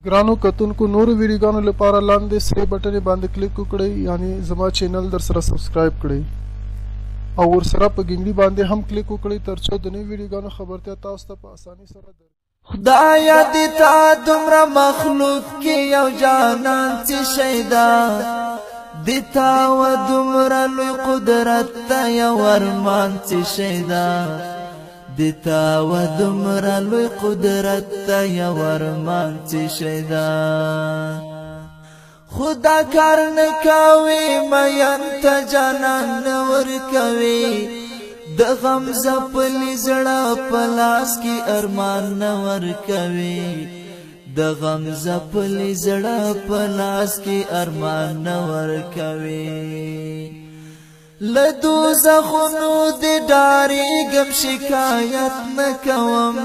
ګرانو کتونکو نورو ویډیوګانو لپاره لاندې سره بټن باندې کلیک وکړئ یعنی زما چینل در سره سبسکرایب کړئ او ورسره په ګنګړي باندې هم کلیک وکړئ ترڅو د نوو ویډیوګانو خبرتیا تاسو ته په اسانۍ سره درکړي. خدایا د تا دومره مخلوق کې یو جانان چې شیدا د تا و دومره لوی قدرت ته یو ارمان چې شیدا د تا و دومره لوی قدرت ته یو ارمان چې شیدا خدا کار نه کوي مین ته جانان نه ورکوي د غم زپلی زړه پلاس کی ارمان نه ورکوي د غم زپلی زړه پلاس کی ارمان نه ورکوي لدو زخونو د ډاری غم شکایت نه کوم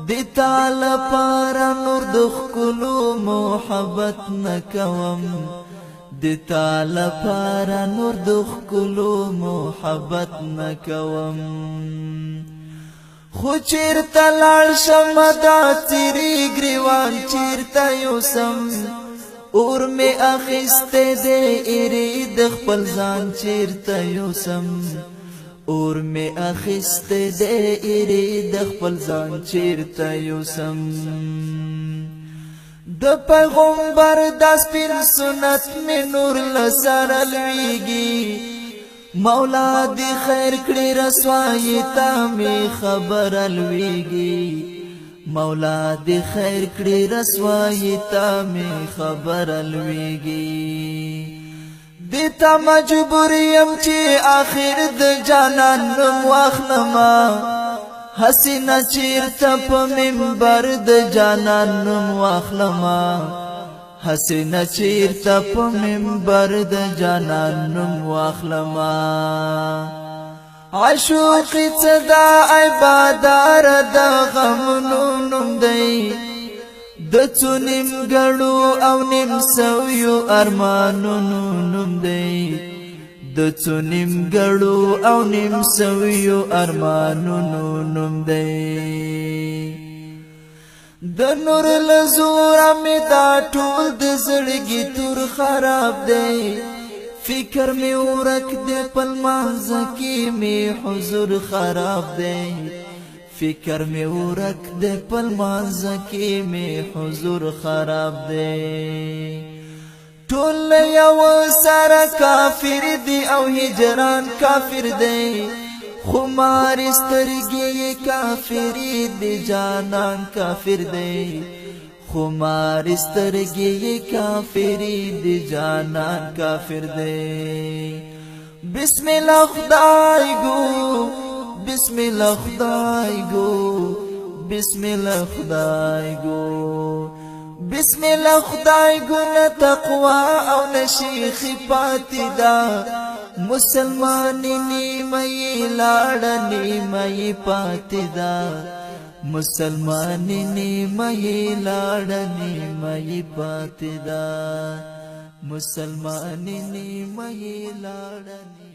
د تعالی پر نور د خلو محبت نه کوم د تعالی پر نور د خلو محبت نکوم خو چیرته لاړ شم دا تیری گریوان چیرته یوسم اور می اخیسته دې ایری د خپل ځان چیرته یوسم اور می اخیسته دې ایری د خپل ځان چیرته یوسم د پیغمبر د سپین سنت می نور لسر لویږي مولا دی خیر کړي رسوایی تا می خبر لویږي مولا دی خیر کړي رسوایی تا می خبر لویږي دیتا مجبور یم چې اخر د جانان نوم واخلما حسینه چیرته په منبر د جانان نوم واخلما حسینه چیرته په منبر د جانان نوم واخلما عشوق صدا عبادار د غمونو نوم دی د څونیم ګړو او نیم سویو ارمانونو نوم دی د څونیم ګړو او نیم سویو ارمانونو نوم دی د نور لزور می دا ټول د زړګي تور خراب دی فکر می ورک دی پل مانځ کې می حضور خراب دی فکر می ورک دی پل مانځ کې می حضور خراب دی ټول یو سره کافر دی او هجران کافر دی خمار سترګي کافری دی جانان کافر دی خمار سترګي کافری دی جانان کافر دی بسم الله خدای گو بسم الله خدای گو بسم الله خدای گو بسم الله خدای گو نه تقوا او نشیخ پاتی دا مسلمانی نیمئی لاړنی مئی پاتی دا مسلمانی نیمئی لاړنی مئی پاتی دا مسلمانی نیمئی لاړنی